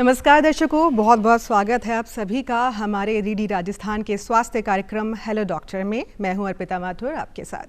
नमस्कार दर्शकों, बहुत बहुत स्वागत है आप सभी का हमारे डीडी राजस्थान के स्वास्थ्य कार्यक्रम हेलो डॉक्टर में। मैं हूं अर्पिता माथुर आपके साथ।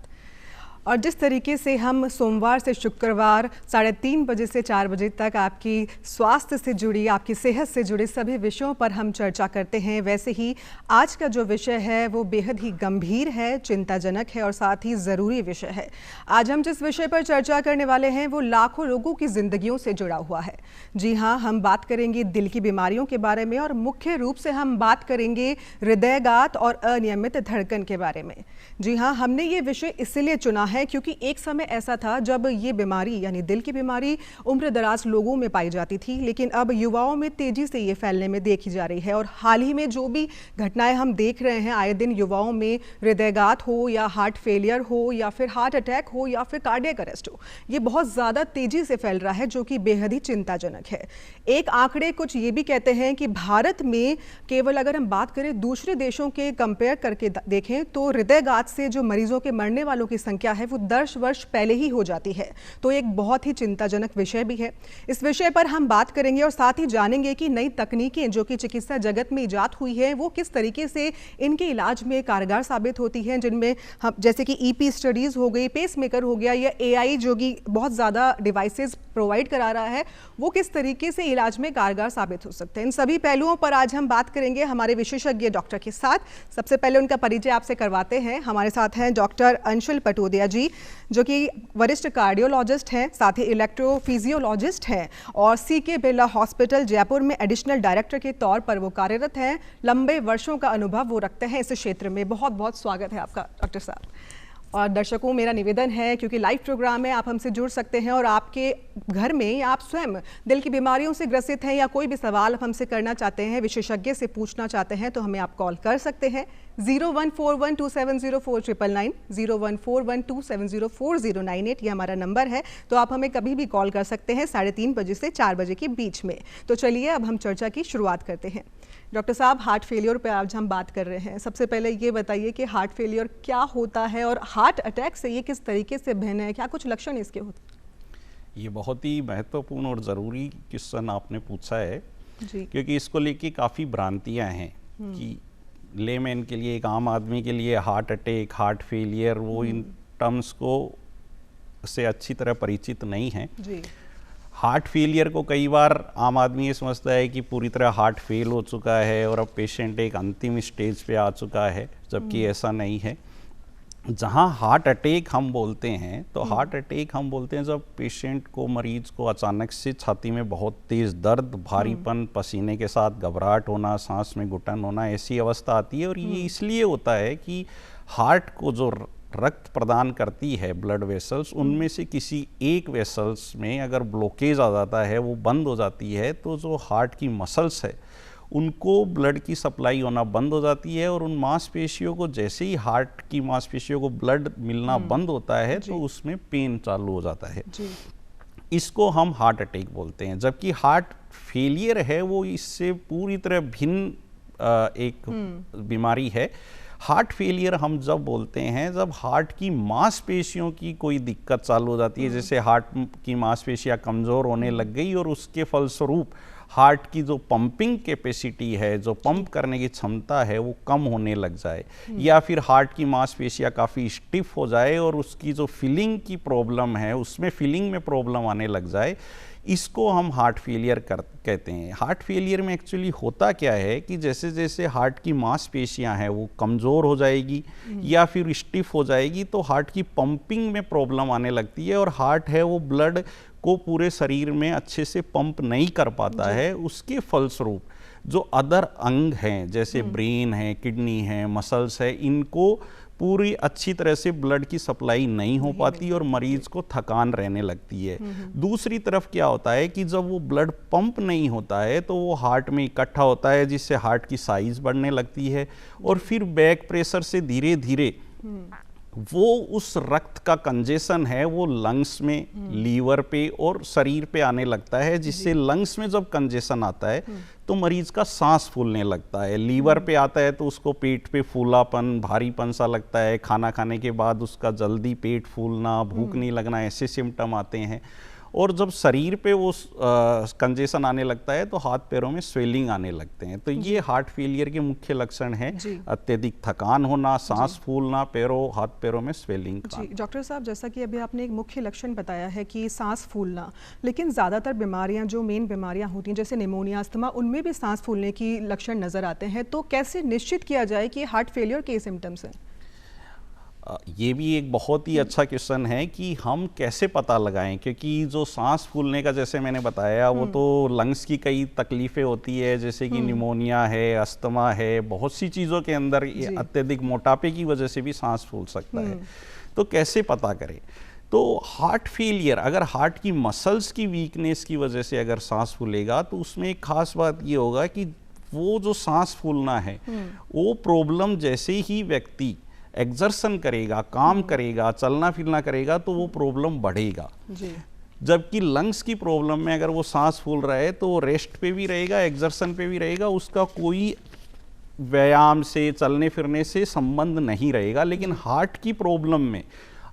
और जिस तरीके से हम सोमवार से शुक्रवार 3:30 बजे से 4 बजे तक आपकी स्वास्थ्य से जुड़ी, आपकी सेहत से जुड़े सभी विषयों पर हम चर्चा करते हैं, वैसे ही आज का जो विषय है वो बेहद ही गंभीर है, चिंताजनक है और साथ ही ज़रूरी विषय है। आज हम जिस विषय पर चर्चा करने वाले हैं वो लाखों लोगों की ज़िंदगियों से जुड़ा हुआ है। जी हाँ, हम बात करेंगे दिल की बीमारियों के बारे में और मुख्य रूप से हम बात करेंगे हृदयघात और अनियमित धड़कन के बारे में। जी हाँ, हमने ये विषय इसलिए चुना है क्योंकि एक समय ऐसा था जब ये बीमारी यानी दिल की बीमारी उम्र दराज लोगों में पाई जाती थी, लेकिन अब युवाओं में तेजी से ये फैलने में देखी जा रही है। और हाल ही में जो भी घटनाएं हम देख रहे हैं, आए दिन युवाओं में हृदयघात हो या हार्ट फेलियर हो या फिर हार्ट अटैक हो या फिर कार्डियक अरेस्ट हो, ये बहुत ज़्यादा तेजी से फैल रहा है, जो कि बेहद ही चिंताजनक है। एक आंकड़े कुछ ये भी कहते हैं कि भारत में केवल अगर हम बात करें दूसरे देशों के कंपेयर करके देखें तो हृदयघात से जो मरीजों के मरने वालों की संख्या है वो 10 वर्ष पहले ही हो जाती है। तो एक बहुत ही चिंताजनक विषय भी है। इस विषय पर हम बात करेंगे और साथ ही जानेंगे कि नई तकनीकें जो कि चिकित्सा जगत में इजाद हुई है वो किस तरीके से इनके इलाज में कारगर साबित होती हैं, जिनमें हम जैसे कि ईपी स्टडीज़ हो गई, पेसमेकर हो गया या एआई जो कि बहुत ज़्यादा डिवाइसेस प्रोवाइड करा रहा है, वो किस तरीके से इलाज में कारगर साबित हो सकते हैं। इन सभी पहलुओं पर आज हम बात करेंगे हमारे विशेषज्ञ डॉक्टर के साथ। सबसे पहले उनका परिचय आपसे करवाते हैं। हमारे साथ हैं डॉक्टर अंशुल पटोदिया जी, जो कि वरिष्ठ कार्डियोलॉजिस्ट हैं, साथ ही इलेक्ट्रोफिजियोलॉजिस्ट हैं और सीके बिरला हॉस्पिटल जयपुर में एडिशनल डायरेक्टर के तौर पर वो कार्यरत हैं। लंबे वर्षों का अनुभव वो रखते हैं इस क्षेत्र में। बहुत बहुत स्वागत है आपका डॉक्टर साहब। और दर्शकों, मेरा निवेदन है, क्योंकि लाइव प्रोग्राम है, आप हमसे जुड़ सकते हैं और आपके घर में या आप स्वयं दिल की बीमारियों से ग्रसित हैं या कोई भी सवाल हमसे करना चाहते हैं, विशेषज्ञ से पूछना चाहते हैं, तो हमें आप कॉल कर सकते हैं 0141270499, 0141270498, ये हमारा नंबर है। तो आप हमें कभी भी कॉल कर सकते हैं 3:30 बजे से 4 बजे के बीच में। तो चलिए अब हम चर्चा की शुरुआत करते हैं। डॉक्टर साहब, हार्ट फेलियर पे आज हम बात कर रहे हैं। सबसे पहले ये बताइए कि हार्ट फेलियर क्या होता है और हार्ट अटैक से ये किस तरीके से भिन्न है, क्या कुछ लक्षण इसके होते हैं? ये बहुत ही महत्वपूर्ण और ज़रूरी क्वेश्चन आपने पूछा है जी। क्योंकि इसको लेके काफ़ी भ्रांतियां हैं कि लेमैन के लिए, एक आम आदमी के लिए हार्ट अटैक, हार्ट फेलियर, वो इन टर्म्स को से अच्छी तरह परिचित नहीं हैं। जी। हार्ट फेलियर को कई बार आम आदमी ये समझता है कि पूरी तरह हार्ट फेल हो चुका है और अब पेशेंट एक अंतिम स्टेज पे आ चुका है, जबकि ऐसा नहीं है। जहाँ हार्ट अटैक हम बोलते हैं तो हार्ट अटैक हम बोलते हैं जब पेशेंट को, मरीज को अचानक से छाती में बहुत तेज़ दर्द, भारीपन, पसीने के साथ घबराहट होना, सांस में घुटन होना, ऐसी अवस्था आती है। और ये इसलिए होता है कि हार्ट को जो रक्त प्रदान करती है, ब्लड वेसल्स, उनमें से किसी एक वेसल्स में अगर ब्लॉकेज आ जाता है, वो बंद हो जाती है, तो जो हार्ट की मसल्स है उनको ब्लड की सप्लाई होना बंद हो जाती है और उन मांसपेशियों को, जैसे ही हार्ट की मांसपेशियों को ब्लड मिलना बंद होता है तो उसमें पेन चालू हो जाता है। इसको हम हार्ट अटैक बोलते हैं। जबकि हार्ट फेलियर है वो इससे पूरी तरह भिन्न एक बीमारी है। हार्ट फेलियर हम जब बोलते हैं जब हार्ट की मांसपेशियों की कोई दिक्कत चालू हो जाती है, जैसे हार्ट की मांसपेशियां कमज़ोर होने लग गई और उसके फलस्वरूप हार्ट की जो पंपिंग कैपेसिटी है, जो पंप करने की क्षमता है, वो कम होने लग जाए, या फिर हार्ट की मांसपेशियां काफ़ी स्टिफ हो जाए और उसकी जो फिलिंग की प्रॉब्लम है उसमें फिलिंग में प्रॉब्लम आने लग जाए, इसको हम हार्ट फेलियर कहते हैं। हार्ट फेलियर में एक्चुअली होता क्या है कि जैसे जैसे हार्ट की मांसपेशियां हैं वो कमज़ोर हो जाएगी या फिर स्टिफ हो जाएगी तो हार्ट की पंपिंग में प्रॉब्लम आने लगती है और हार्ट है वो ब्लड को पूरे शरीर में अच्छे से पंप नहीं कर पाता है। उसके फलस्वरूप जो अदर अंग हैं, जैसे ब्रेन है, किडनी है, मसल्स है, इनको पूरी अच्छी तरह से ब्लड की सप्लाई नहीं हो पाती और मरीज को थकान रहने लगती है। दूसरी तरफ क्या होता है कि जब वो ब्लड पंप नहीं होता है तो वो हार्ट में इकट्ठा होता है, जिससे हार्ट की साइज बढ़ने लगती है और फिर बैक प्रेशर से धीरे धीरे वो उस रक्त का कंजेशन है वो लंग्स में, लीवर पे और शरीर पे आने लगता है, जिससे लंग्स में जब कंजेशन आता है तो मरीज का सांस फूलने लगता है। लीवर पे आता है तो उसको पेट पे फूलापन, भारीपन सा लगता है, खाना खाने के बाद उसका जल्दी पेट फूलना, भूख नहीं लगना, ऐसे सिम्टम आते हैं। और जब शरीर पे वो कंजेशन आने लगता है तो हाथ पैरों में स्वेलिंग आने लगते हैं। तो ये हार्ट फेलियर के मुख्य लक्षण हैं, अत्यधिक थकान होना, सांस फूलना, हाथ पैरों में स्वेलिंग का। जी डॉक्टर साहब, जैसा कि अभी आपने एक मुख्य लक्षण बताया है कि सांस फूलना, लेकिन ज़्यादातर बीमारियां जो मेन बीमारियां होती हैं जैसे निमोनिया, अस्थमा, उनमें भी सांस फूलने की लक्षण नज़र आते हैं। तो कैसे निश्चित किया जाए कि हार्ट फेलियर के सिम्टम्स हैं? ये भी एक बहुत ही अच्छा क्वेश्चन है कि हम कैसे पता लगाएं, क्योंकि जो सांस फूलने का जैसे मैंने बताया वो तो लंग्स की कई तकलीफ़ें होती है, जैसे कि निमोनिया है, अस्थमा है, बहुत सी चीज़ों के अंदर ये अत्यधिक मोटापे की वजह से भी सांस फूल सकता है। तो कैसे पता करें? तो हार्ट फेलियर, अगर हार्ट की मसल्स की वीकनेस की वजह से अगर सांस फूलेगा तो उसमें एक खास बात ये होगा कि वो जो सांस फूलना है वो प्रॉब्लम जैसे ही व्यक्ति एक्सर्शन करेगा, काम करेगा, चलना फिरना करेगा तो वो प्रॉब्लम बढ़ेगा। जबकि लंग्स की प्रॉब्लम में अगर वो सांस फूल रहा है तो वो रेस्ट पे भी रहेगा, एक्सर्शन पे भी रहेगा, उसका कोई व्यायाम से, चलने फिरने से संबंध नहीं रहेगा। लेकिन हार्ट की प्रॉब्लम में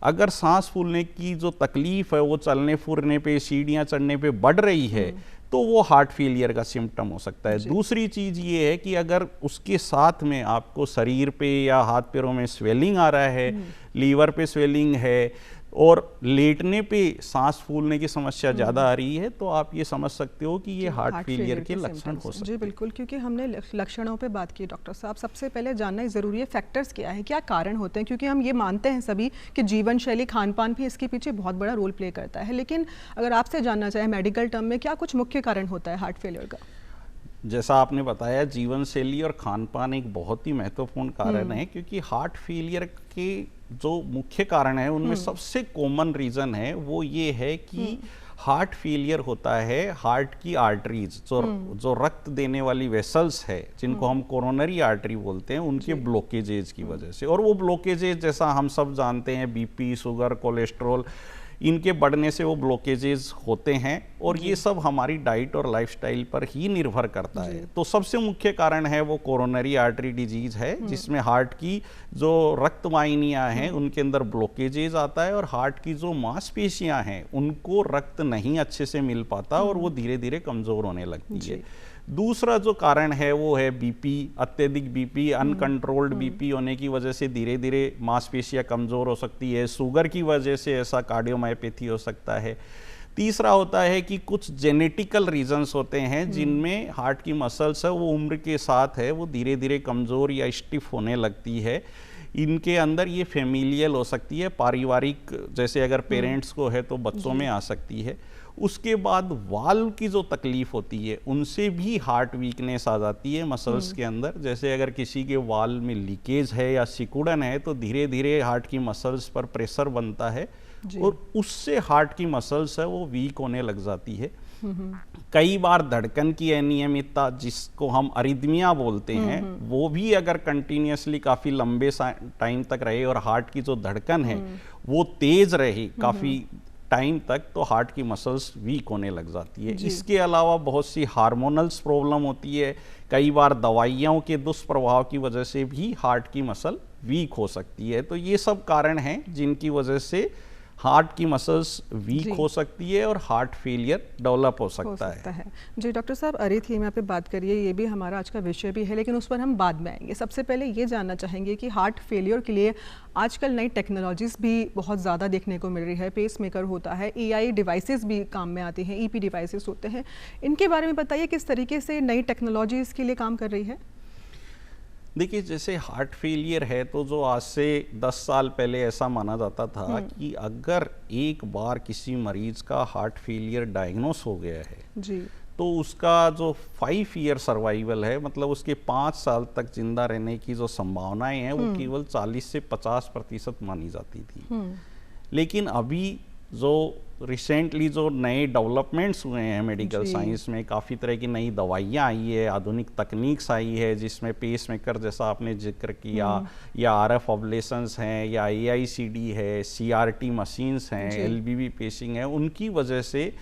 अगर सांस फूलने की जो तकलीफ है वो चलने फिरने पे, सीढ़ियाँ चढ़ने पे बढ़ रही है तो वो हार्ट फेलियर का सिम्टम हो सकता है। दूसरी चीज़ ये है कि अगर उसके साथ में आपको शरीर पे या हाथ पैरों में स्वेलिंग आ रहा है, लीवर पे स्वेलिंग है और लेटने पे सांस फूलने की समस्या ज़्यादा आ रही है, तो आप ये समझ सकते हो कि ये हार्ट फेलियर के लक्षण हो सकते हैं। जी बिल्कुल, क्योंकि हमने लक्षणों पे बात की डॉक्टर साहब, सबसे पहले जानना ज़रूरी है फैक्टर्स क्या है, क्या कारण होते हैं, क्योंकि हम ये मानते हैं सभी कि जीवन शैली, खान पान भी इसके पीछे बहुत बड़ा रोल प्ले करता है। लेकिन अगर आपसे जानना चाहें मेडिकल टर्म में, क्या कुछ मुख्य कारण होता है हार्ट फेलियर का? जैसा आपने बताया, जीवन शैली और खान पान एक बहुत ही महत्वपूर्ण कारण है, क्योंकि हार्ट फेलियर के जो मुख्य कारण है उनमें सबसे कॉमन रीज़न है वो ये है कि हार्ट फेलियर होता है हार्ट की आर्टरीज, जो रक्त देने वाली वेसल्स है, जिनको हम कोरोनरी आर्टरी बोलते हैं, उनके ब्लॉकेजेज की वजह से। और वो ब्लॉकेजेज जैसा हम सब जानते हैं, बीपी, शुगर, कोलेस्ट्रॉल, इनके बढ़ने से वो ब्लॉकेजेस होते हैं और ये सब हमारी डाइट और लाइफस्टाइल पर ही निर्भर करता है। तो सबसे मुख्य कारण है वो कोरोनरी आर्टरी डिजीज है, जिसमें हार्ट की जो रक्त वाहिनियां हैं उनके अंदर ब्लॉकेजेस आता है और हार्ट की जो मांसपेशियां हैं उनको रक्त नहीं अच्छे से मिल पाता और वो धीरे धीरे कमज़ोर होने लगती है। दूसरा जो कारण है वो है बीपी, अत्यधिक बीपी, अनकंट्रोल्ड बीपी होने की वजह से धीरे धीरे मांसपेशियां कमज़ोर हो सकती है। शुगर की वजह से ऐसा कार्डियोमायोपैथी हो सकता है। तीसरा होता है कि कुछ जेनेटिकल रीजंस होते हैं जिनमें हार्ट की मसल्स है वो उम्र के साथ है वो धीरे धीरे कमज़ोर या स्टिफ होने लगती है। इनके अंदर ये फैमिलियल हो सकती है, पारिवारिक, जैसे अगर पेरेंट्स को है तो बच्चों में आ सकती है। उसके बाद वाल्व की जो तकलीफ होती है उनसे भी हार्ट वीकनेस आ जाती है मसल्स के अंदर। जैसे अगर किसी के वाल्व में लीकेज है या सिकुड़न है तो धीरे धीरे हार्ट की मसल्स पर प्रेशर बनता है और उससे हार्ट की मसल्स है वो वीक होने लग जाती है। कई बार धड़कन की अनियमितता, जिसको हम अरिदमिया बोलते हैं, वो भी अगर कंटिन्यूसली काफ़ी लंबे टाइम तक रहे और हार्ट की जो धड़कन है वो तेज रहे काफ़ी टाइम तक, तो हार्ट की मसल्स वीक होने लग जाती है। इसके अलावा बहुत सी हार्मोनल्स प्रॉब्लम होती है, कई बार दवाइयों के दुष्प्रभाव की वजह से भी हार्ट की मसल वीक हो सकती है। तो ये सब कारण हैं जिनकी वजह से हार्ट की मसल्स वीक हो सकती है और हार्ट फेलियर डेवलप हो सकता है। जी डॉक्टर साहब, अरिथमिया पे बात करिए, ये भी हमारा आज का विषय भी है, लेकिन उस पर हम बाद में आएंगे। सबसे पहले ये जानना चाहेंगे कि हार्ट फेलियर के लिए आजकल नई टेक्नोलॉजीज़ भी बहुत ज़्यादा देखने को मिल रही है। पेसमेकर होता है, एआई डिवाइसेस भी काम में आती हैं, ईपी डिवाइसेस होते हैं। इनके बारे में बताइए किस तरीके से नई टेक्नोलॉजी इसके लिए काम कर रही है। देखिए, जैसे हार्ट फेलियर है तो जो आज से 10 साल पहले ऐसा माना जाता था कि अगर एक बार किसी मरीज का हार्ट फेलियर डायग्नोस हो गया है जी, तो उसका जो 5 ईयर सर्वाइवल है, मतलब उसके 5 साल तक जिंदा रहने की जो संभावनाएं हैं वो केवल 40 से 50% मानी जाती थी। लेकिन अभी जो रिसेंटली जो नए डेवलपमेंट्स हुए हैं मेडिकल साइंस में, काफ़ी तरह की नई दवाइयाँ आई है, आधुनिक तकनीक्स आई है, जिसमें पेसमेकर जैसा आपने जिक्र किया, या आरएफ अब्लेशंस हैं, या एआईसीडी है, सीआरटी मशीन्स हैं, एलबीबी पेसिंग है, उनकी वजह से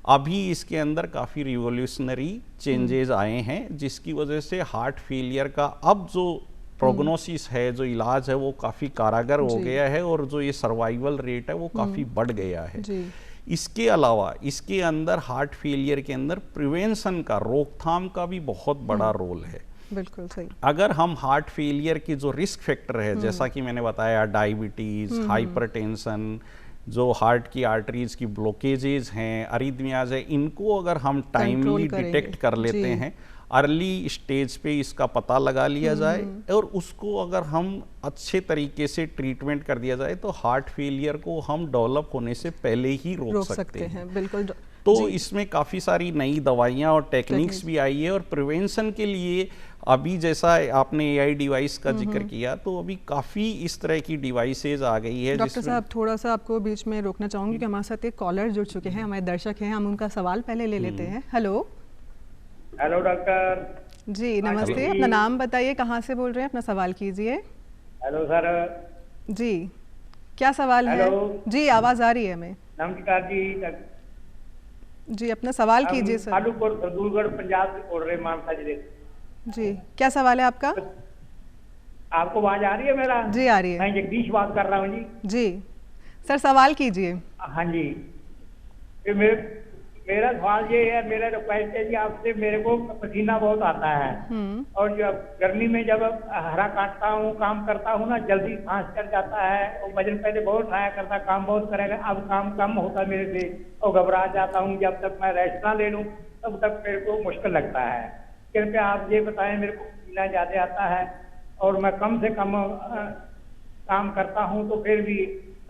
अभी इसके अंदर काफ़ी रिवोल्यूशनरी चेंजेस आए हैं, जिसकी वजह से हार्ट फेलियर का अब जो प्रोग्नोसिस है, जो इलाज है, वो काफ़ी कारगर हो गया है और जो ये सर्वाइवल रेट है वो काफ़ी बढ़ गया है। इसके अलावा इसके अंदर हार्ट फेलियर के अंदर प्रिवेंशन का, रोकथाम का भी बहुत बड़ा रोल है। बिल्कुल सही। अगर हम हार्ट फेलियर के जो रिस्क फैक्टर है, जैसा कि मैंने बताया, डायबिटीज, हाइपरटेंशन, जो हार्ट की आर्टरीज की ब्लॉकेजेस हैं, अरिथमियाज है, इनको अगर हम टाइमली डिटेक्ट कर लेते हैं, अर्ली स्टेज पे इसका पता लगा लिया जाए और उसको अगर हम अच्छे तरीके से ट्रीटमेंट कर दिया जाए तो हार्ट फेलियर को हम डेवलप होने से पहले ही रोक सकते हैं। बिल्कुल। तो इसमें काफ़ी सारी नई दवाइयाँ और टेक्निक्स भी आई है और प्रिवेंशन के लिए अभी जैसा आपने एआई डिवाइस का जिक्र किया, तो अभी काफ़ी इस तरह की डिवाइसेज आ गई है। डॉक्टर साहब, थोड़ा सा आपको बीच में रोकना चाहूँगी कि हमारे साथ एक कॉलर जुड़ चुके हैं, हमारे दर्शक हैं, हम उनका सवाल पहले ले लेते हैं। हेलो। हेलो डॉक्टर जी नमस्ते, अपना नाम बताइए, कहाँ से बोल रहे हैं, अपना सवाल कीजिए। Hello sir. जी क्या सवाल है? जी आवाज़ आ रही है हमें। नमस्कार जी। जी अपना सवाल कीजिए सर। आलूपुर सरदूलगढ़ पंजाब से बोल रहे हैं, मानसा जिले से। जी क्या सवाल है आपका? आपको आवाज आ रही है मेरा? जी आ रही है। मैं जगदीश बात कर रहा हूँ जी। जी सर सवाल कीजिए। हाँ जी, मेरा सवाल ये है, मेरा रिक्वेस्ट है जी आपसे, मेरे को पसीना बहुत आता है और जब गर्मी में जब हरा काटता हूँ, काम करता हूँ ना, जल्दी सांस चढ़ जाता है और वजन पहले बहुत उठाया करता, काम बहुत करेगा, अब काम कम होता है मेरे से और घबरा जाता हूँ। जब तक मैं रेस्ट ना ले लूँ तब तक मेरे को मुश्किल लगता है। कृपया आप ये बताएं, मेरे को पसीना ज़्यादा आता है और मैं कम से कम काम करता हूँ तो फिर भी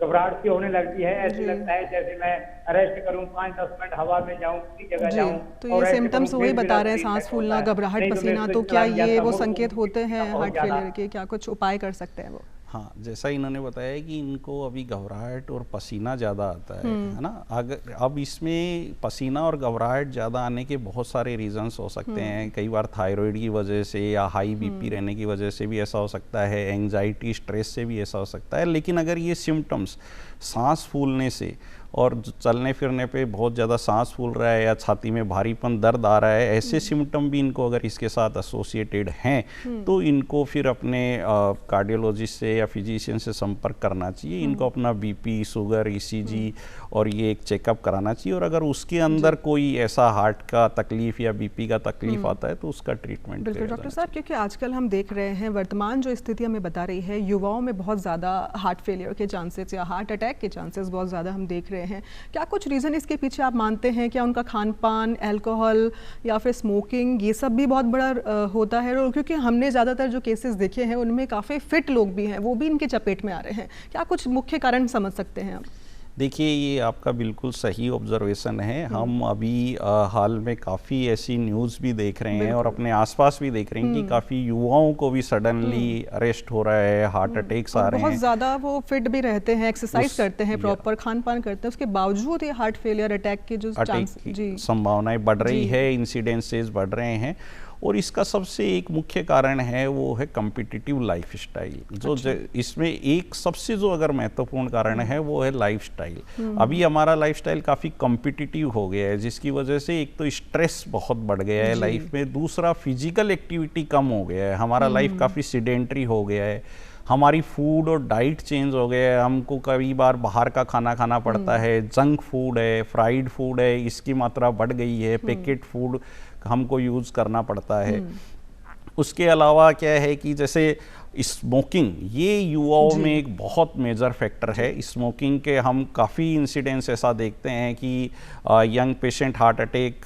घबराहट सी होने लगती है, ऐसे लगता है जैसे मैं रेस्ट करूं, 5-10 मिनट हवा में जाऊं, किसी जगह जाऊं। तो ये सिम्टम्स वही बता रहे हैं, सांस फूलना, घबराहट, पसीना, तो क्या ये वो संकेत होते हैं हार्ट फेलियर के? क्या कुछ उपाय कर सकते हैं वो? हाँ, जैसा इन्होंने बताया कि इनको अभी घबराहट और पसीना ज़्यादा आता है ना। अगर अब इसमें पसीना और घबराहट ज़्यादा आने के बहुत सारे रीजंस हो सकते हैं। कई बार थायराइड की वजह से या हाई बीपी रहने की वजह से भी ऐसा हो सकता है, एंजाइटी, स्ट्रेस से भी ऐसा हो सकता है। लेकिन अगर ये सिम्टम्स सांस फूलने से और चलने फिरने पे बहुत ज़्यादा सांस फूल रहा है या छाती में भारीपन, दर्द आ रहा है, ऐसे सिम्टम भी इनको अगर इसके साथ एसोसिएटेड हैं तो इनको फिर अपने कार्डियोलॉजिस्ट से या फिजिशियन से संपर्क करना चाहिए। इनको अपना बीपी, शुगर, ईसीजी और ये एक चेकअप कराना चाहिए और अगर उसके अंदर कोई ऐसा हार्ट का तकलीफ या बीपी का तकलीफ आता है तो उसका ट्रीटमेंट। बिल्कुल डॉक्टर साहब, क्योंकि आजकल हम देख रहे हैं, वर्तमान जो स्थिति हमें बता रही है, युवाओं में बहुत ज़्यादा हार्ट फेलियर के चांसेस या हार्ट अटैक के चांसेस बहुत ज़्यादा हम देख रहे हैं। क्या कुछ रीज़न इसके पीछे आप मानते हैं? क्या उनका खान पान, अल्कोहल या फिर स्मोकिंग, ये सब भी बहुत बड़ा होता है? और क्योंकि हमने ज़्यादातर जो केसेस देखे हैं उनमें काफ़ी फिट लोग भी हैं, वो भी इनके चपेट में आ रहे हैं। क्या कुछ मुख्य कारण समझ सकते हैं आप? देखिए, ये आपका बिल्कुल सही ऑब्जर्वेशन है। हम अभी हाल में काफ़ी ऐसी न्यूज़ भी देख रहे हैं और अपने आसपास भी देख रहे हैं कि काफ़ी युवाओं को भी सडनली अरेस्ट हो रहा है, हार्ट अटैक्स आ रहे हैं। बहुत ज़्यादा वो फिट भी रहते हैं, एक्सरसाइज करते हैं, प्रॉपर खान पान करते हैं, उसके बावजूद ये हार्ट फेलियर, अटैक के जो संभावनाएं बढ़ रही है, इंसिडेंसेस बढ़ रहे हैं। और इसका सबसे एक मुख्य कारण है वो है कॉम्पिटिटिव लाइफस्टाइल। जो इसमें एक सबसे जो अगर महत्वपूर्ण कारण है वो है लाइफस्टाइल। अभी हमारा लाइफस्टाइल काफ़ी कॉम्पिटिटिव हो गया है, जिसकी वजह से एक तो स्ट्रेस बहुत बढ़ गया है लाइफ में, दूसरा फिजिकल एक्टिविटी कम हो गया है, हमारा लाइफ काफ़ी सीडेंटरी हो गया है, हमारी फूड और डाइट चेंज हो गया है, हमको कई बार बाहर का खाना खाना पड़ता है, जंक फूड है, फ्राइड फूड है, इसकी मात्रा बढ़ गई है, पैकेट फूड हमको यूज़ करना पड़ता है। उसके अलावा क्या है कि जैसे स्मोकिंग, ये युवाओं में एक बहुत मेजर फैक्टर है। स्मोकिंग के हम काफ़ी इंसिडेंट्स ऐसा देखते हैं कि यंग पेशेंट हार्ट अटैक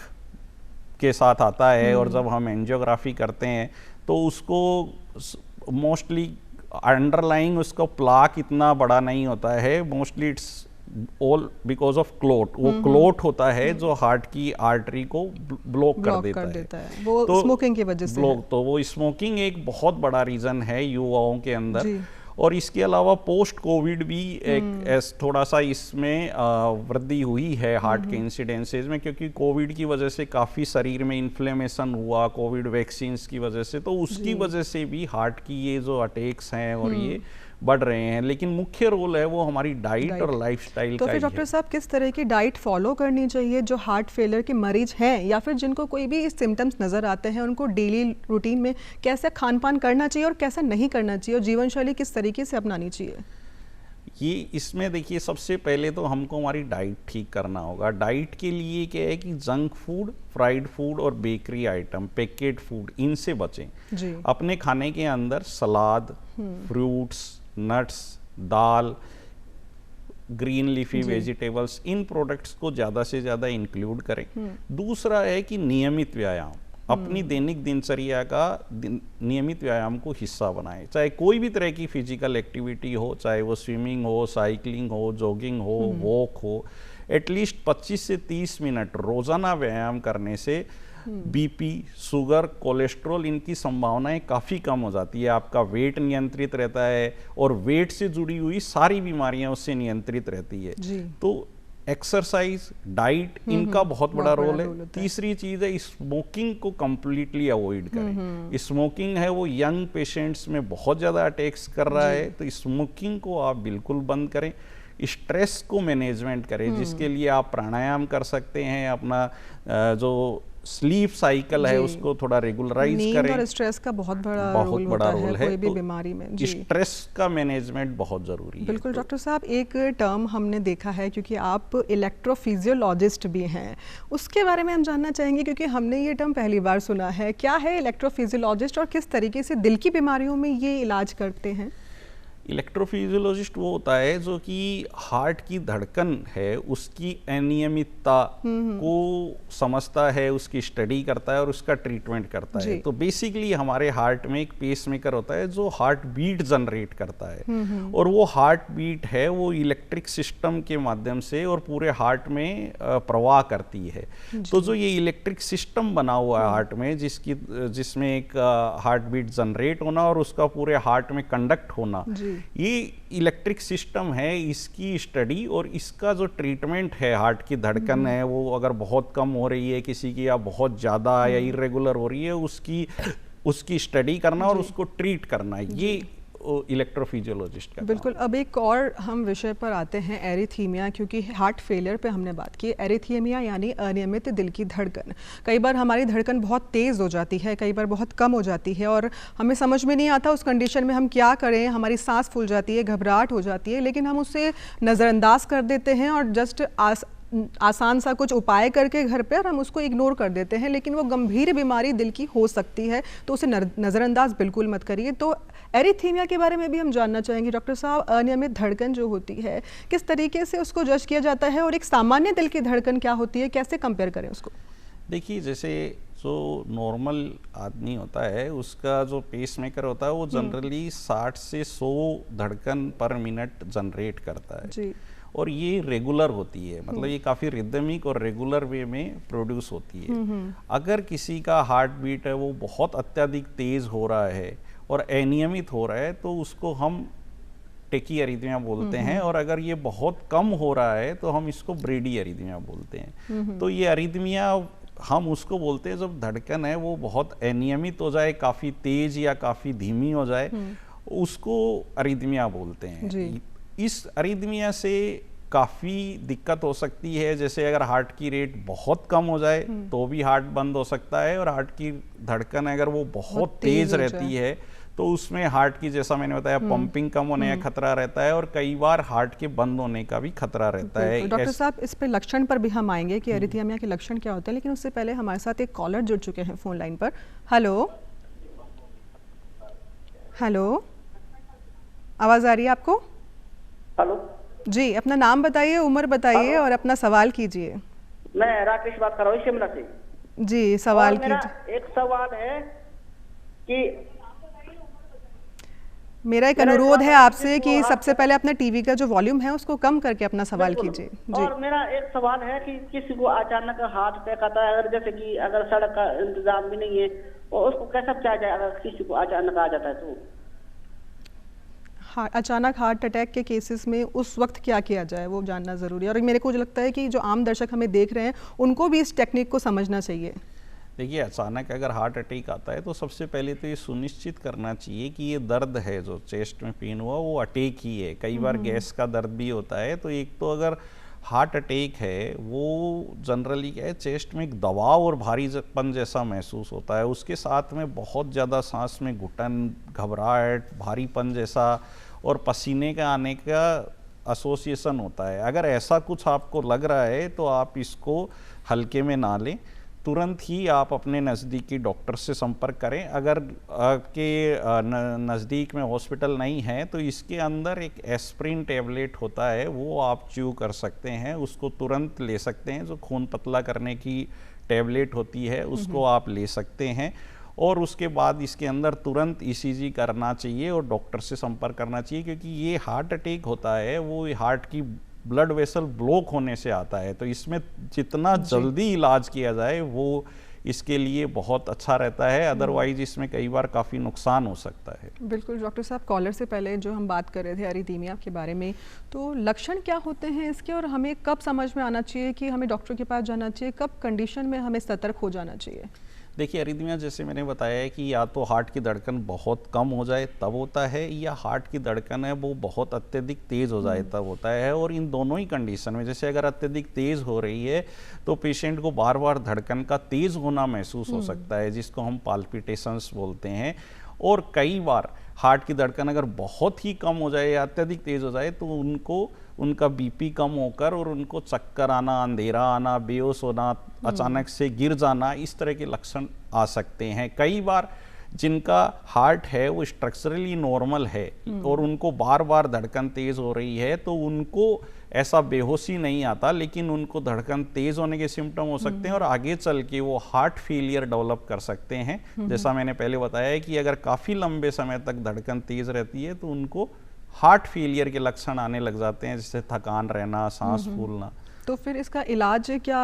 के साथ आता है और जब हम एंजियोग्राफी करते हैं तो उसको मोस्टली अंडरलाइंग उसका प्लाक इतना बड़ा नहीं होता है, mostly it's all because of clot. वो क्लोट होता है जो हार्ट की आर्टरी को ब्लॉक कर देता है। वो तो स्मोकिंग की वजह से ब्लॉक, तो वो स्मोकिंग एक बहुत बड़ा रीजन है युवाओं के अंदर। और इसके अलावा पोस्ट कोविड भी एक थोड़ा सा इसमें वृद्धि हुई है हार्ट के इंसिडेंसेस में, क्योंकि कोविड की वजह से काफ़ी शरीर में इन्फ्लेमेशन हुआ, कोविड वैक्सीन की वजह से, तो उसकी वजह से भी हार्ट की ये जो अटैक्स हैं और ये बढ़ रहे हैं। लेकिन मुख्य रोल है वो हमारी डाइट और लाइफस्टाइल का। तो फिर डॉक्टर साहब, किस तरह की डाइट फॉलो करनी चाहिए जो हार्ट फेलियर के मरीज हैं या फिर जिनको कोई भी सिम्टम्स नज़र आते हैं, उनको डेली रूटीन में कैसे खान पान करना चाहिए और कैसा नहीं करना चाहिए, और जीवन शैली किस तरीके से अपनानी चाहिए? ये इसमें देखिए, सबसे पहले तो हमको हमारी डाइट ठीक करना होगा। डाइट के लिए क्या है कि जंक फूड, फ्राइड फूड और बेकरी आइटम, पैकेट फूड, इनसे बचें जी। अपने खाने के अंदर सलाद, फ्रूट्स, नट्स, दाल, ग्रीन लीफी वेजिटेबल्स, इन प्रोडक्ट्स को ज़्यादा से ज़्यादा इंक्लूड करें। दूसरा है कि नियमित व्यायाम, अपनी दैनिक दिनचर्या का नियमित व्यायाम को हिस्सा बनाएं। चाहे कोई भी तरह की फिजिकल एक्टिविटी हो, चाहे वो स्विमिंग हो, साइकिलिंग हो, जॉगिंग हो, वॉक हो, एटलीस्ट 25 से 30 मिनट रोजाना व्यायाम करने से बीपी, शुगर, कोलेस्ट्रॉल, इनकी संभावनाएं काफ़ी कम हो जाती है। आपका वेट नियंत्रित रहता है और वेट से जुड़ी हुई सारी बीमारियां उससे नियंत्रित रहती है। तो एक्सरसाइज, डाइट, इनका बहुत बड़ा रोल है। तीसरी चीज़ है, स्मोकिंग को कंप्लीटली अवॉइड करें। स्मोकिंग है वो यंग पेशेंट्स में बहुत ज़्यादा अटैक्स कर रहा है, तो स्मोकिंग को आप बिल्कुल बंद करें। स्ट्रेस को मैनेजमेंट करें, जिसके लिए आप प्राणायाम कर सकते हैं। अपना जो स्लीप साइकिल है उसको थोड़ा रेगुलराइज करें। और स्ट्रेस का बहुत बड़ा रोल है कोई भी बीमारी में। स्ट्रेस का मैनेजमेंट बहुत जरूरी है। बिल्कुल डॉक्टर साहब, एक टर्म हमने देखा है, क्योंकि आप इलेक्ट्रोफिजियोलॉजिस्ट भी हैं, उसके बारे में हम जानना चाहेंगे, क्योंकि हमने ये टर्म पहली बार सुना है। क्या है इलेक्ट्रोफिजियोलॉजिस्ट और किस तरीके से दिल की बीमारियों में ये इलाज करते हैं? इलेक्ट्रोफिजियोलॉजिस्ट वो होता है जो कि हार्ट की धड़कन है उसकी अनियमितता को समझता है, उसकी स्टडी करता है और उसका ट्रीटमेंट करता है। तो बेसिकली हमारे हार्ट में एक पेसमेकर होता है जो हार्ट बीट जनरेट करता है, और वो हार्ट बीट है वो इलेक्ट्रिक सिस्टम के माध्यम से और पूरे हार्ट में प्रवाह करती है। तो जो ये इलेक्ट्रिक सिस्टम बना हुआ है हार्ट में, जिसमें एक हार्ट बीट जनरेट होना और उसका पूरे हार्ट में कंडक्ट होना, ये इलेक्ट्रिक सिस्टम है, इसकी स्टडी और इसका जो ट्रीटमेंट है। हार्ट की धड़कन है वो अगर बहुत कम हो रही है किसी की, या बहुत ज़्यादा या इरेगुलर हो रही है, उसकी स्टडी करना और उसको ट्रीट करना, ये इलेक्ट्रोफिजियोलॉजिस्ट का। बिल्कुल। अब एक और हम विषय पर आते हैं, एरिथीमिया, क्योंकि हार्ट फेलियर पे हमने बात की। एरिथीमिया यानी अनियमित दिल की धड़कन। कई बार हमारी धड़कन बहुत तेज़ हो जाती है, कई बार बहुत कम हो जाती है, और हमें समझ में नहीं आता उस कंडीशन में हम क्या करें। हमारी सांस फूल जाती है, घबराहट हो जाती है, लेकिन हम उसे नज़रअंदाज कर देते हैं और जस्ट आसान सा कुछ उपाय करके घर पर हम उसको इग्नोर कर देते हैं। लेकिन वो गंभीर बीमारी दिल की हो सकती है, तो उसे नज़रअंदाज बिल्कुल मत करिए। तो एरिथीमिया के बारे में भी हम जानना चाहेंगे डॉक्टर साहब। अनियमित धड़कन जो होती है, किस तरीके से उसको जज किया जाता है, और एक सामान्य दिल की धड़कन क्या होती है, कैसे कंपेयर करें उसको? देखिए, जैसे जो नॉर्मल आदमी होता है उसका जो पेसमेकर होता है वो जनरली 60 से 100 धड़कन पर मिनट जनरेट करता है जी। और ये रेगुलर होती है, मतलब ये काफ़ी रिदमिक और रेगुलर वे में प्रोड्यूस होती है। अगर किसी का हार्ट बीट है वो बहुत अत्यधिक तेज़ हो रहा है और अनियमित हो रहा है, तो उसको हम टेकी अरिथमिया बोलते हैं, और अगर ये बहुत कम हो रहा है तो हम इसको ब्रेडी अरिथमिया बोलते हैं। तो ये अरिथमिया हम उसको बोलते हैं जब धड़कन है वो बहुत अनियमित हो जाए, काफ़ी तेज या काफ़ी धीमी हो जाए, उसको अरिथमिया बोलते हैं। इस अरिथमिया से काफ़ी दिक्कत हो सकती है, जैसे अगर हार्ट की रेट बहुत कम हो जाए तो भी हार्ट बंद हो सकता है, और हार्ट की धड़कन अगर वो बहुत तेज रहती है तो उसमें हार्ट की, जैसा मैंने बताया, पंपिंग कम होने का खतरा रहता है, और कई बार हार्ट के बंद होने का भी खतरा रहता है। डॉक्टर साहब, इस पे लक्षण पर भी हम आएंगे कि एरिथमिया के लक्षण क्या होते हैं, लेकिन उससे पहले हमारे साथ एक कॉलर जुड़ चुके हैं फोन लाइन पर। हेलो हेलो, आवाज़ आ रही है आपको? हेलो जी, अपना नाम बताइए, उम्र बताइए और अपना सवाल कीजिए। मैं राकेश बात कर रहा हूँ शिमला से। जी, सवाल कीजिए। मेरा एक सवाल है कि मेरा एक अनुरोध है आपसे कि सबसे पहले अपना टीवी का जो वॉल्यूम है उसको कम करके अपना सवाल कीजिए। और मेरा एक सवाल है कि किसी को अचानक हार्ट अटैक आता है, अगर जैसे कि अगर सड़क का इंतजाम भी नहीं है, और उसको कैसे बचाया जाए अगर किसी को अचानक आ जाता है तो? अचानक हार्ट अटैक के केसेस में उस वक्त क्या किया जाए वो जानना ज़रूरी है, और मेरे को लगता है कि जो आम दर्शक हमें देख रहे हैं उनको भी इस टेक्निक को समझना चाहिए। देखिए, अचानक अगर हार्ट अटैक आता है तो सबसे पहले तो ये सुनिश्चित करना चाहिए कि ये दर्द है जो चेस्ट में पेन हुआ वो अटैक ही है। कई बार गैस का दर्द भी होता है। तो एक तो अगर हार्ट अटैक है वो जनरली क्या है, चेस्ट में एक दबाव और भारीपन जैसा महसूस होता है, उसके साथ में बहुत ज़्यादा सांस में घुटन, घबराहट, भारीपन जैसा और पसीने का आने का एसोसिएशन होता है। अगर ऐसा कुछ आपको लग रहा है तो आप इसको हल्के में ना लें, तुरंत ही आप अपने नज़दीकी डॉक्टर से संपर्क करें। अगर आपके नज़दीक में हॉस्पिटल नहीं है तो इसके अंदर एक एस्प्रिन टैबलेट होता है, वो आप च्यू कर सकते हैं, उसको तुरंत ले सकते हैं। जो खून पतला करने की टैबलेट होती है उसको आप ले सकते हैं, और उसके बाद इसके अंदर तुरंत ईसीजी करना चाहिए और डॉक्टर से संपर्क करना चाहिए, क्योंकि ये हार्ट अटैक होता है वो हार्ट की ब्लड वेसल ब्लॉक होने से आता है। तो इसमें जितना जल्दी इलाज किया जाए वो इसके लिए बहुत अच्छा रहता है, अदरवाइज इसमें कई बार काफ़ी नुकसान हो सकता है। बिल्कुल डॉक्टर साहब, कॉलर से पहले जो हम बात कर रहे थे एरिथीमिया के बारे में, तो लक्षण क्या होते हैं इसके और हमें कब समझ में आना चाहिए कि हमें डॉक्टर के पास जाना चाहिए, कब कंडीशन में हमें सतर्क हो जाना चाहिए? देखिए, एरिथमिया जैसे मैंने बताया है कि या तो हार्ट की धड़कन बहुत कम हो जाए तब होता है, या हार्ट की धड़कन है वो बहुत अत्यधिक तेज़ हो जाए तब होता है। और इन दोनों ही कंडीशन में, जैसे अगर अत्यधिक तेज़ हो रही है तो पेशेंट को बार बार धड़कन का तेज़ होना महसूस हो सकता है, जिसको हम पाल्पिटेशंस बोलते हैं। और कई बार हार्ट की धड़कन अगर बहुत ही कम हो जाए या अत्यधिक तेज़ हो जाए तो उनका बीपी कम होकर और उनको चक्कर आना, अंधेरा आना, बेहोश होना, अचानक से गिर जाना, इस तरह के लक्षण आ सकते हैं। कई बार जिनका हार्ट है वो स्ट्रक्चरली नॉर्मल है और उनको बार बार धड़कन तेज़ हो रही है तो उनको ऐसा बेहोशी नहीं आता, लेकिन उनको धड़कन तेज़ होने के सिम्टम हो सकते हैं और आगे चल के वो हार्ट फेलियर डेवलप कर सकते हैं। जैसा मैंने पहले बताया है कि अगर काफ़ी लंबे समय तक धड़कन तेज़ रहती है तो उनको हार्ट फेलियर के लक्षण आने लग जाते हैं, जैसे थकान रहना, सांस फूलना। तो फिर इसका इलाज क्या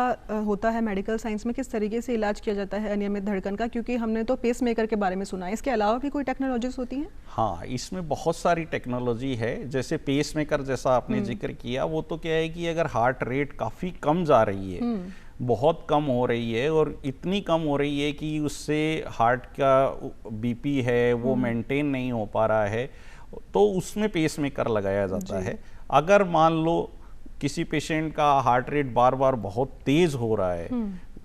होता है मेडिकल साइंस में, किस तरीके से इलाज किया जाता है अनियमित धड़कन का? क्योंकि हमने तो पेसमेकर के बारे में सुना है, इसके अलावा भी कोई टेक्नोलॉजीज होती हैं? हाँ, इसमें बहुत सारी टेक्नोलॉजी है। जैसे पेसमेकर जैसा आपने जिक्र किया, वो तो क्या है कि अगर हार्ट रेट काफ़ी कम जा रही है, बहुत कम हो रही है और इतनी कम हो रही है कि उससे हार्ट का बीपी है वो मेंटेन नहीं हो पा रहा है, तो उसमें पेसमेकर लगाया जाता है। अगर मान लो किसी पेशेंट का हार्ट रेट बार बार बहुत तेज़ हो रहा है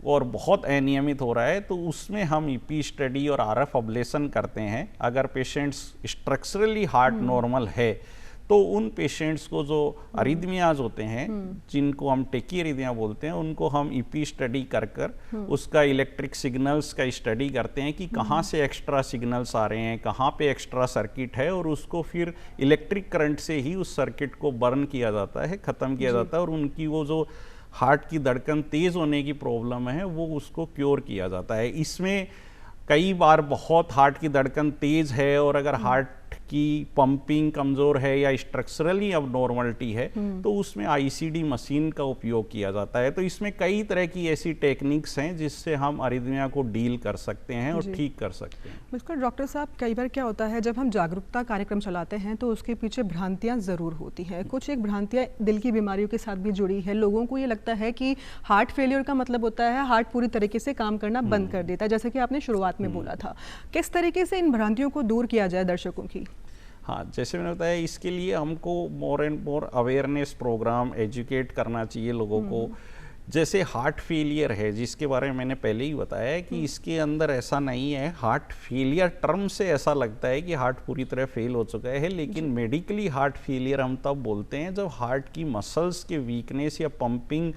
और बहुत अनियमित हो रहा है तो उसमें हम ईपी स्टडी और आरएफ अब्लेशन करते हैं। अगर पेशेंट्स स्ट्रक्चरली हार्ट नॉर्मल है तो उन पेशेंट्स को जो अरिथमियाज होते हैं, जिनको हम टेकीअरिथमिया बोलते हैं, उनको हम ईपी स्टडी कर उसका इलेक्ट्रिक सिग्नल्स का स्टडी करते हैं कि कहाँ से एक्स्ट्रा सिग्नल्स आ रहे हैं, कहाँ पे एक्स्ट्रा सर्किट है, और उसको फिर इलेक्ट्रिक करंट से ही उस सर्किट को बर्न किया जाता है, ख़त्म किया जाता है, और उनकी वो जो हार्ट की धड़कन तेज़ होने की प्रॉब्लम है वो उसको क्योर किया जाता है। इसमें कई बार बहुत हार्ट की धड़कन तेज़ है और अगर हार्ट की पंपिंग कमज़ोर है या स्ट्रक्चरली अब नॉर्मलिटी है तो उसमें आईसीडी मशीन का उपयोग किया जाता है। तो इसमें कई तरह की ऐसी टेक्निक्स हैं जिससे हम अरिथमिया को डील कर सकते हैं और ठीक कर सकते हैं। बिल्कुल डॉक्टर साहब, कई बार क्या होता है जब हम जागरूकता कार्यक्रम चलाते हैं तो उसके पीछे भ्रांतियाँ ज़रूर होती हैं। कुछ एक भ्रांतियाँ दिल की बीमारियों के साथ भी जुड़ी है। लोगों को ये लगता है कि हार्ट फेलियर का मतलब होता है हार्ट पूरी तरीके से काम करना बंद कर देता है, जैसे कि आपने शुरुआत में बोला था। किस तरीके से इन भ्रांतियों को दूर किया जाए दर्शकों की? हाँ, जैसे मैंने बताया, इसके लिए हमको more and more awareness program educate करना चाहिए लोगों को। जैसे हार्ट फेलियर है जिसके बारे में मैंने पहले ही बताया है कि इसके अंदर ऐसा नहीं है। हार्ट फेलियर टर्म से ऐसा लगता है कि हार्ट पूरी तरह फेल हो चुका है, लेकिन मेडिकली हार्ट फेलियर हम तब बोलते हैं जब हार्ट की मसल्स के वीकनेस या पंपिंग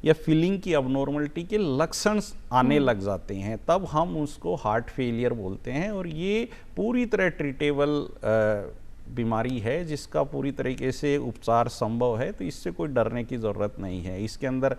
या फीलिंग की अबनॉर्मलिटी के लक्षण आने लग जाते हैं, तब हम उसको हार्ट फेलियर बोलते हैं। और ये पूरी तरह ट्रीटेबल बीमारी है जिसका पूरी तरीके से उपचार संभव है, तो इससे कोई डरने की ज़रूरत नहीं है। इसके अंदर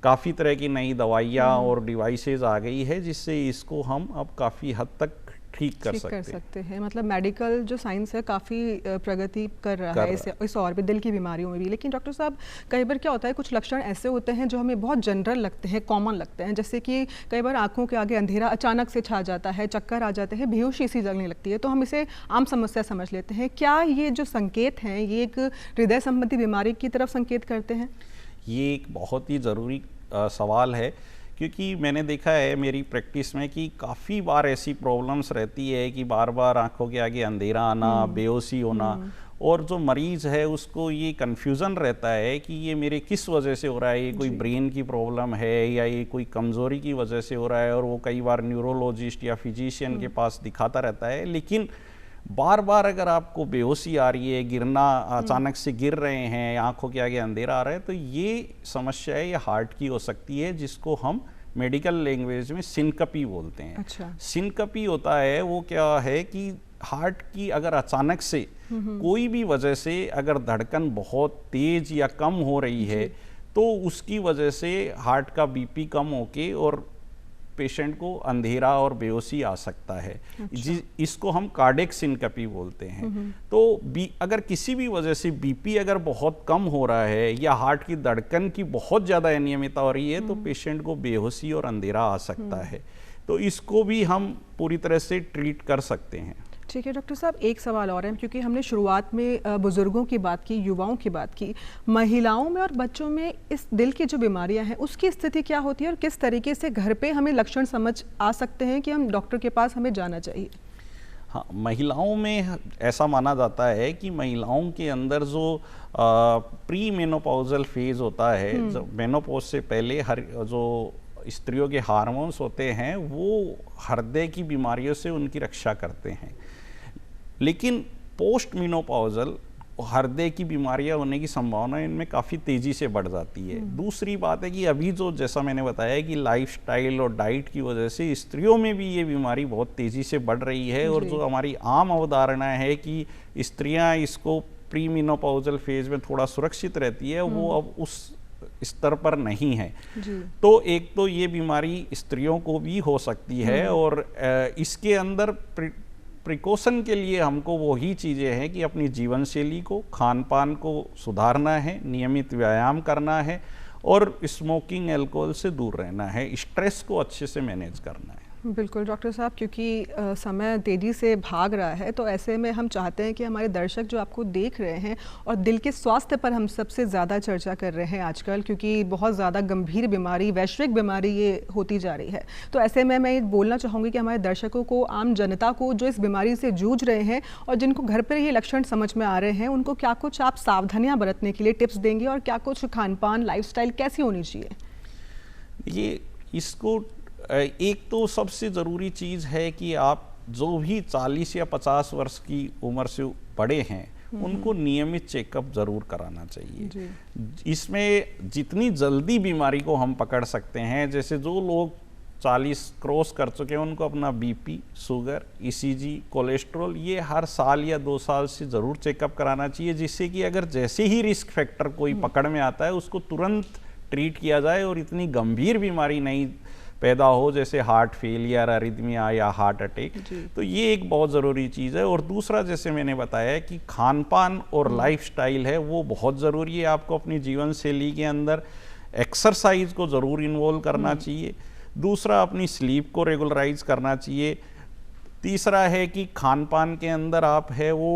काफ़ी तरह की नई दवाइयाँ और डिवाइसेस आ गई है जिससे इसको हम अब काफ़ी हद तक ठीक कर सकते हैं। मतलब मेडिकल जो साइंस है काफ़ी प्रगति कर रहा है इस और भी, दिल की बीमारियों में भी। लेकिन डॉक्टर साहब, कई बार क्या होता है कुछ लक्षण ऐसे होते हैं जो हमें बहुत जनरल लगते हैं, कॉमन लगते हैं, जैसे कि कई बार आंखों के आगे अंधेरा अचानक से छा जाता है, चक्कर आ जाते हैं, बेहोशी सी लगने लगती है, तो हम इसे आम समस्या समझ लेते हैं। क्या ये जो संकेत हैं ये एक हृदय संबंधी बीमारी की तरफ संकेत करते हैं? ये एक बहुत ही ज़रूरी सवाल है, क्योंकि मैंने देखा है मेरी प्रैक्टिस में कि काफ़ी बार ऐसी प्रॉब्लम्स रहती है कि बार बार आंखों के आगे अंधेरा आना, बेहोशी होना, और जो मरीज़ है उसको ये कन्फ्यूज़न रहता है कि ये मेरे किस वजह से हो रहा है, ये कोई ब्रेन की प्रॉब्लम है या ये कोई कमज़ोरी की वजह से हो रहा है, और वो कई बार न्यूरोलॉजिस्ट या फिजिशियन के पास दिखाता रहता है। लेकिन बार बार अगर आपको बेहोशी आ रही है, गिरना, अचानक से गिर रहे हैं, आंखों के आगे अंधेरा आ रहा है, तो ये समस्या है, ये हार्ट की हो सकती है, जिसको हम मेडिकल लैंग्वेज में सिनकपी बोलते हैं। अच्छा। सिनकपी होता है वो क्या है कि हार्ट की अगर अचानक से कोई भी वजह से अगर धड़कन बहुत तेज या कम हो रही है, तो उसकी वजह से हार्ट का बीपी कम होके और पेशेंट को अंधेरा और बेहोशी आ सकता है। अच्छा। इसको हम कार्डियक सिनकपी बोलते हैं। तो अगर किसी भी वजह से बीपी अगर बहुत कम हो रहा है या हार्ट की धड़कन की बहुत ज़्यादा अनियमितता हो रही है, तो पेशेंट को बेहोशी और अंधेरा आ सकता है। तो इसको भी हम पूरी तरह से ट्रीट कर सकते हैं। ठीक है डॉक्टर साहब, एक सवाल और है, क्योंकि हमने शुरुआत में बुजुर्गों की बात की, युवाओं की बात की, महिलाओं में और बच्चों में इस दिल की जो बीमारियां हैं उसकी स्थिति क्या होती है और किस तरीके से घर पे हमें लक्षण समझ आ सकते हैं कि हम डॉक्टर के पास हमें जाना चाहिए? हाँ, महिलाओं में ऐसा माना जाता है कि महिलाओं के अंदर जो प्री मेनोपॉजल फेज होता है, जो मेनोपॉज से पहले जो स्त्रियों के हार्मोन्स होते हैं वो हृदय की बीमारियों से उनकी रक्षा करते हैं, लेकिन पोस्ट मेनोपॉजल हृदय की बीमारियां होने की संभावना इनमें काफ़ी तेज़ी से बढ़ जाती है। दूसरी बात है कि अभी जो जैसा मैंने बताया कि लाइफस्टाइल और डाइट की वजह से स्त्रियों में भी ये बीमारी बहुत तेज़ी से बढ़ रही है, और जो हमारी आम अवधारणा है कि स्त्रियां इसको प्री मेनोपॉजल फेज में थोड़ा सुरक्षित रहती है, वो अब उस स्तर पर नहीं है। तो एक तो ये बीमारी स्त्रियों को भी हो सकती है, और इसके अंदर प्रिकॉशन के लिए हमको वही चीज़ें हैं कि अपनी जीवन शैली को, खान पान को सुधारना है, नियमित व्यायाम करना है, और स्मोकिंग, अल्कोहल से दूर रहना है, स्ट्रेस को अच्छे से मैनेज करना है। बिल्कुल डॉक्टर साहब, क्योंकि समय तेज़ी से भाग रहा है, तो ऐसे में हम चाहते हैं कि हमारे दर्शक जो आपको देख रहे हैं, और दिल के स्वास्थ्य पर हम सबसे ज़्यादा चर्चा कर रहे हैं आजकल, क्योंकि बहुत ज़्यादा गंभीर बीमारी, वैश्विक बीमारी ये होती जा रही है। तो ऐसे में मैं ये बोलना चाहूँगी कि हमारे दर्शकों को, आम जनता को जो इस बीमारी से जूझ रहे हैं और जिनको घर पर ये लक्षण समझ में आ रहे हैं, उनको क्या कुछ आप सावधानियाँ बरतने के लिए टिप्स देंगे, और क्या कुछ खान पान, लाइफस्टाइल कैसी होनी चाहिए? ये इसको एक तो सबसे ज़रूरी चीज़ है कि आप जो भी 40 या 50 वर्ष की उम्र से बड़े हैं, उनको नियमित चेकअप ज़रूर कराना चाहिए। इसमें जितनी जल्दी बीमारी को हम पकड़ सकते हैं, जैसे जो लोग 40 क्रॉस कर चुके हैं, उनको अपना बीपी, शुगर, ईसीजी, कोलेस्ट्रॉल ये हर साल या 2 साल से ज़रूर चेकअप कराना चाहिए, जिससे कि अगर जैसे ही रिस्क फैक्टर कोई पकड़ में आता है उसको तुरंत ट्रीट किया जाए और इतनी गंभीर बीमारी नहीं पैदा हो, जैसे हार्ट फेलियर, अरिथमिया या हार्ट अटैक। तो ये एक बहुत ज़रूरी चीज़ है। और दूसरा, जैसे मैंने बताया कि खान पान और लाइफस्टाइल है वो बहुत ज़रूरी है। आपको अपनी जीवन शैली के अंदर एक्सरसाइज को ज़रूर इन्वॉल्व करना चाहिए। दूसरा, अपनी स्लीप को रेगुलराइज करना चाहिए। तीसरा है कि खान पान के अंदर आप है वो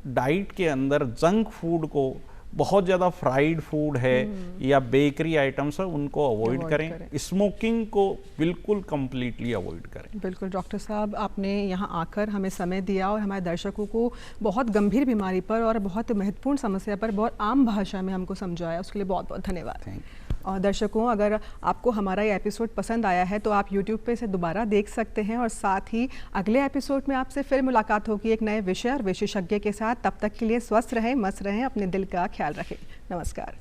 डाइट के अंदर जंक फूड को, बहुत ज़्यादा फ्राइड फूड है या बेकरी आइटम्स है, उनको अवॉइड करें। स्मोकिंग को बिल्कुल कंप्लीटली अवॉइड करें। बिल्कुल डॉक्टर साहब, आपने यहाँ आकर हमें समय दिया और हमारे दर्शकों को बहुत गंभीर बीमारी पर और बहुत महत्वपूर्ण समस्या पर बहुत आम भाषा में हमको समझाया, उसके लिए बहुत बहुत धन्यवाद। और दर्शकों, अगर आपको हमारा ये एपिसोड पसंद आया है तो आप YouTube पे इसे दोबारा देख सकते हैं, और साथ ही अगले एपिसोड में आपसे फिर मुलाकात होगी एक नए विषय और विशेषज्ञ के साथ। तब तक के लिए स्वस्थ रहें, मस्त रहें, अपने दिल का ख्याल रखें। नमस्कार।